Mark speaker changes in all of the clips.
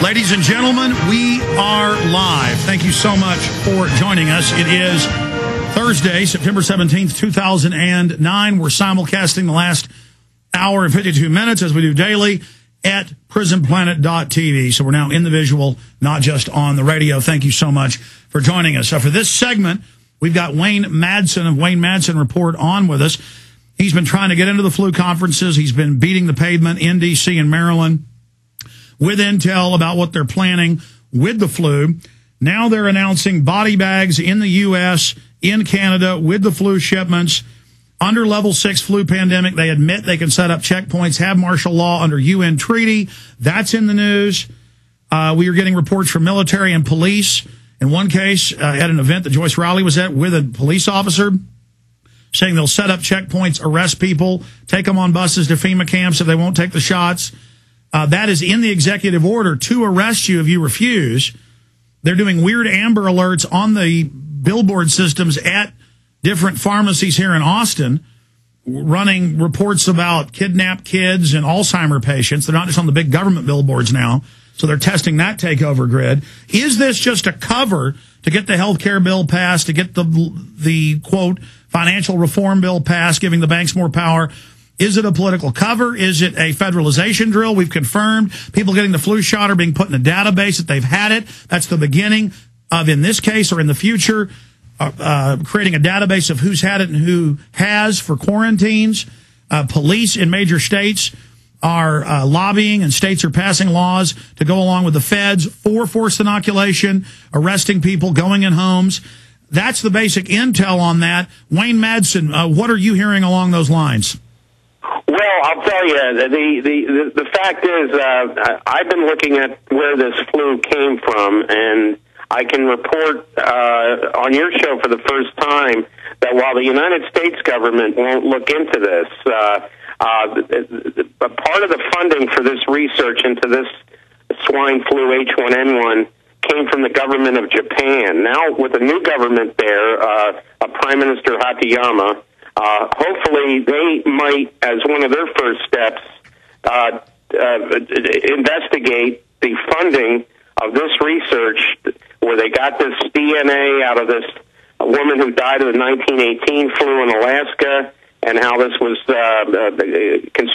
Speaker 1: Ladies and gentlemen, we are live. Thank you so much for joining us. It is Thursday, September 17th, 2009. We're simulcasting the last hour and 52 minutes, as we do daily, at prisonplanet.tv. So we're now in the visual, not just on the radio. Thank you so much for joining us. So for this segment, we've got Wayne Madsen of Wayne Madsen Report on with us. He's been trying to get into the flu conferences. He's been beating the pavement in D.C. and Maryland with intel about what they're planning with the flu. Now they're announcing body bags in the U.S., in Canada, with the flu shipments. Under level 6 flu pandemic, they admit they can set up checkpoints, have martial law under UN treaty. That's in the news. We are getting reports from military and police. In one case, at an event that Joyce Riley was at with a police officer, saying they'll set up checkpoints, arrest people, take them on buses to FEMA camps if they won't take the shots. That is in the executive order to arrest you if you refuse. They're doing weird Amber Alerts on the billboard systems at different pharmacies here in Austin, running reports about kidnapped kids and Alzheimer patients. They're not just on the big government billboards now, so they're testing that takeover grid. Is this just a cover to get the health care bill passed, to get the quote, financial reform bill passed, giving the banks more power? Is it a political cover? Is it a federalization drill? We've confirmed people getting the flu shot are being put in a database that they've had it. That's the beginning of, in this case or in the future, creating a database of who's had it and who has for quarantines. Police in major states are lobbying, and states are passing laws to go along with the feds for forced inoculation, arresting people, going in homes. That's the basic intel on that. Wayne Madsen, what are you hearing along those lines?
Speaker 2: Well, I'll tell you, the fact is, I've been looking at where this flu came from, and I can report on your show for the first time that while the United States government won't look into this, a part of the funding for this research into this swine flu H1N1 came from the government of Japan. Now, with a new government there, Prime Minister Hatayama, hopefully they might, as one of their first steps, investigate the funding of this research, where they got this DNA out of this woman who died of the 1918 flu in Alaska, and how this was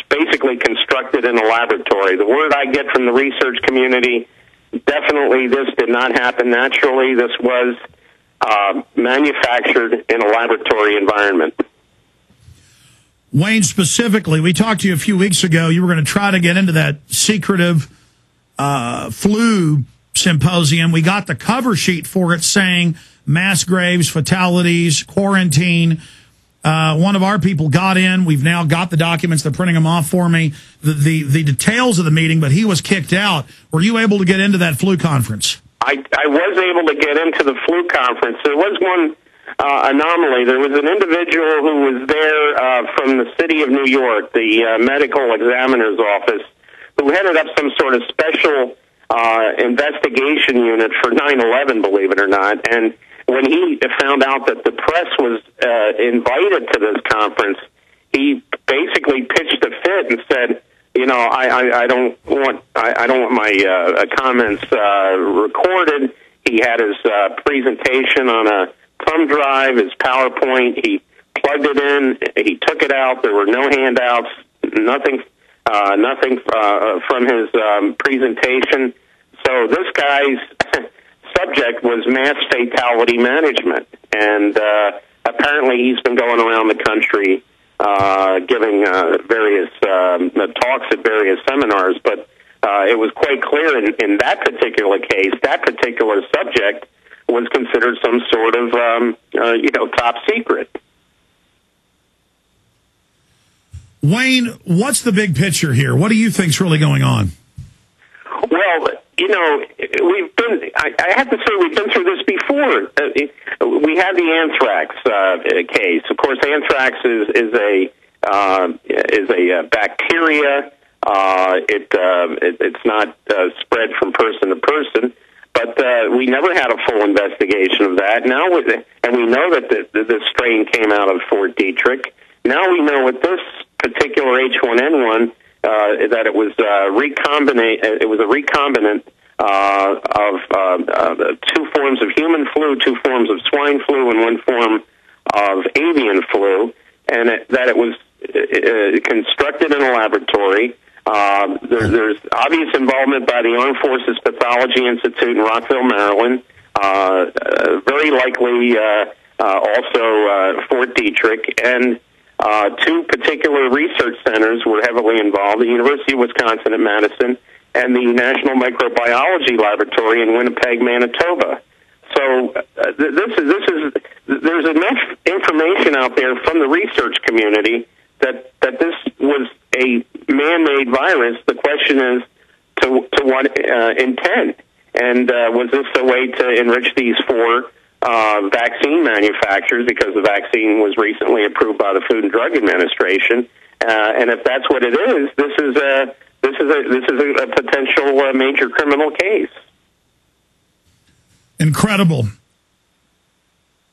Speaker 2: basically constructed in a laboratory. The word I get from the research community, definitely this did not happen naturally. This was manufactured in a laboratory environment.
Speaker 1: Wayne, specifically, we talked to you a few weeks ago. You were going to try to get into that secretive flu symposium. We got the cover sheet for it saying mass graves, fatalities, quarantine. One of our people got in. We've now got the documents. They're printing them off for me. The details of the meeting, but he was kicked out. Were you able to get into that flu conference? I
Speaker 2: was able to get into the flu conference. There was one anomaly. There was an individual who was there from the city of New York, the medical examiner's office, who headed up some sort of special investigation unit for 9/11, believe it or not. And when he found out that the press was invited to this conference, he basically pitched a fit and said, you know, I don't want my comments recorded. He had his presentation on a thumb drive, his PowerPoint. He plugged it in. He took it out. There were no handouts, nothing from his presentation. So this guy's subject was mass fatality management, and apparently he's been going around the country giving various talks at various seminars. But it was quite clear in that particular case, that particular subject was considered some sort of top secret.
Speaker 1: Wayne, what's the big picture here? What do you think's really going on?
Speaker 2: Well, you know, I have to say we've been through this before. We had the anthrax case. Of course, anthrax is a bacteria. It's not spread from person to person. But we never had a full investigation of that. Now, and we know that the strain came out of Fort Detrick. Now we know with this particular H1N1 that it was recombinant. It was a recombinant two forms of human flu, two forms of swine flu, and one form of avian flu, and that it was constructed in a laboratory. There's obvious involvement by the Armed Forces Pathology Institute in Rockville, Maryland. Very likely also Fort Detrick, and two particular research centers were heavily involved: the University of Wisconsin at Madison and the National Microbiology Laboratory in Winnipeg, Manitoba. So there's enough information out there from the research community that this was a man-made virus. The question is to what intent, and was this a way to enrich these four vaccine manufacturers, because the vaccine was recently approved by the Food and Drug Administration, and if that's what it is, this is a potential major criminal case.
Speaker 1: Incredible.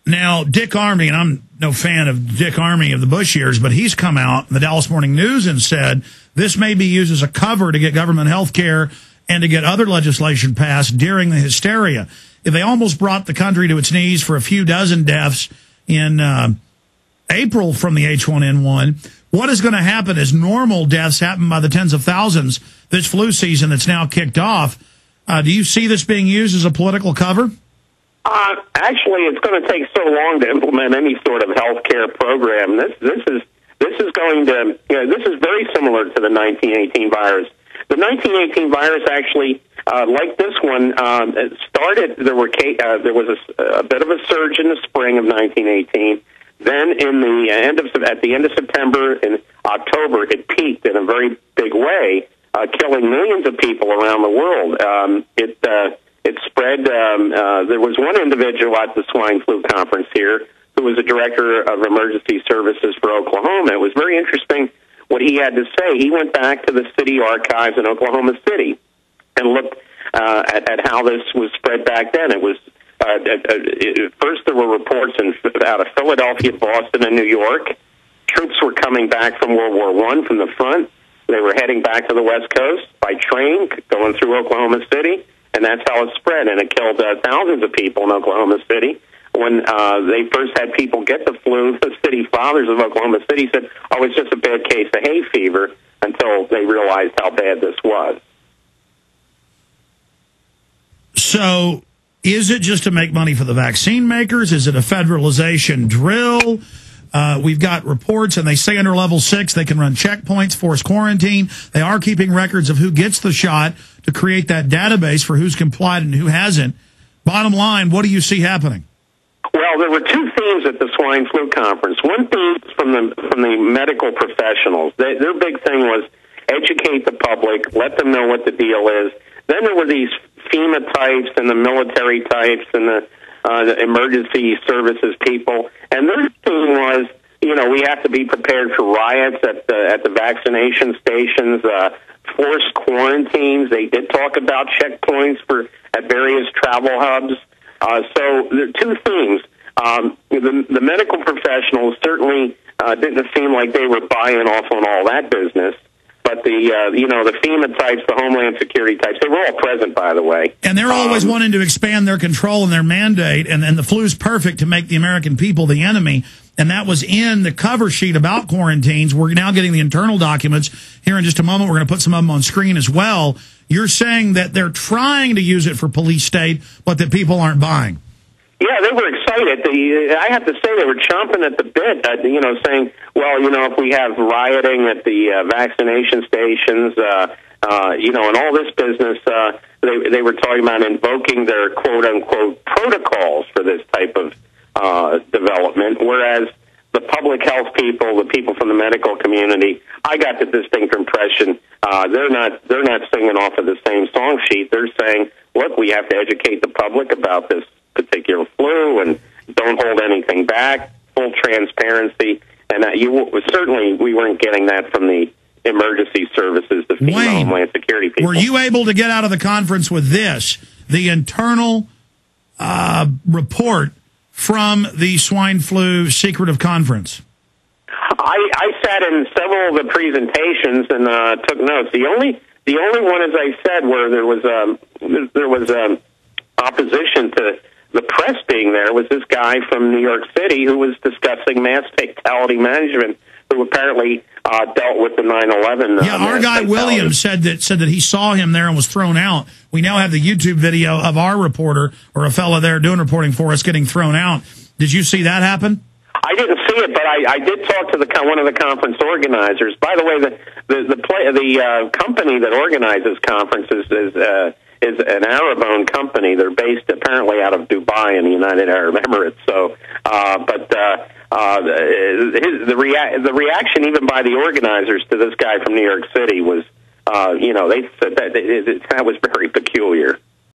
Speaker 1: Now, Dick Armey, and I'm no fan of Dick Armey of the Bush years, but he's come out in the Dallas Morning News and said this may be used as a cover to get government health care and to get other legislation passed during the hysteria. If they almost brought the country to its knees for a few dozen deaths in April from the H1N1, what is going to happen as normal deaths happen by the tens of thousands this flu season that's now kicked off? Do you see this being used as a political cover?
Speaker 2: Actually, it's going to take so long to implement any sort of health care program. This is going to, this is very similar to the 1918 virus. The 1918 virus actually, like this one, started. There was a bit of a surge in the spring of 1918. Then, at the end of September and October, it peaked in a very big way, killing millions of people around the world. It spread. There was one individual at the swine flu conference here who was a director of emergency services for Oklahoma. It was very interesting what he had to say. He went back to the city archives in Oklahoma City and looked at how this was spread back then. It was first there were reports out of Philadelphia, Boston, and New York. Troops were coming back from World War I from the front. They were heading back to the West Coast by train, going through Oklahoma City, and that's how it spread. And it killed thousands of people in Oklahoma City. When they first had people get the flu, the city fathers of Oklahoma City said, "Oh, it's just a bad case of hay fever," until they realized how bad this was.
Speaker 1: So, is it just to make money for the vaccine makers? Is it a federalization drill? We've got reports, and they say under level 6 they can run checkpoints, force quarantine. They are keeping records of who gets the shot to create that database for who's complied and who hasn't. Bottom line, what do you see happening?
Speaker 2: Well, there were two themes at the swine flu conference. One theme from the medical professionals. Their big thing was educate the public, let them know what the deal is. Then there were these FEMA types and the military types and the emergency services people. And their thing was, we have to be prepared for riots at the vaccination stations, forced quarantines. They did talk about checkpoints at various travel hubs. So there are two things. The medical professionals certainly didn't seem like they were buying off on all that business. But the FEMA types, the Homeland Security types, they were all present, by the way.
Speaker 1: And they're always wanting to expand their control and their mandate, and the flu's perfect to make the American people the enemy. And that was in the cover sheet about quarantines. We're now getting the internal documents here in just a moment. We're going to put some of them on screen as well. You're saying that they're trying to use it for police state, but that people aren't buying.
Speaker 2: Yeah, they were excited. I have to say they were chomping at the bit, saying, well, if we have rioting at the vaccination stations, and all this business, they were talking about invoking their quote-unquote protocols for this type of development, whereas the public health people, the people from the medical community, I got the distinct impression they're not singing off of the same song sheet. They're saying, look, we have to educate the public about this particular flu and don't hold anything back, full transparency. And certainly we weren't getting that from the emergency services, the FEMA Homeland Security people.
Speaker 1: Were you able to get out of the conference with this, the internal report from the swine flu secretive conference?
Speaker 2: I sat in several of the presentations and took notes. The only one, as I said, where there was there was opposition to the press being there, was this guy from New York City who was discussing mass fatality management, who apparently dealt with the 9/11.
Speaker 1: Yeah, our guy Williams said that he saw him there and was thrown out. We now have the YouTube video of our reporter, or a fella there doing reporting for us, getting thrown out. Did you see that happen?
Speaker 2: I didn't see it, but I did talk to one of the conference organizers. By the way, the company that organizes conferences is an Arab-owned company. They're based apparently out of Dubai in the United Arab Emirates. So, the reaction even by the organizers to this guy from New York City was, they said that was very peculiar.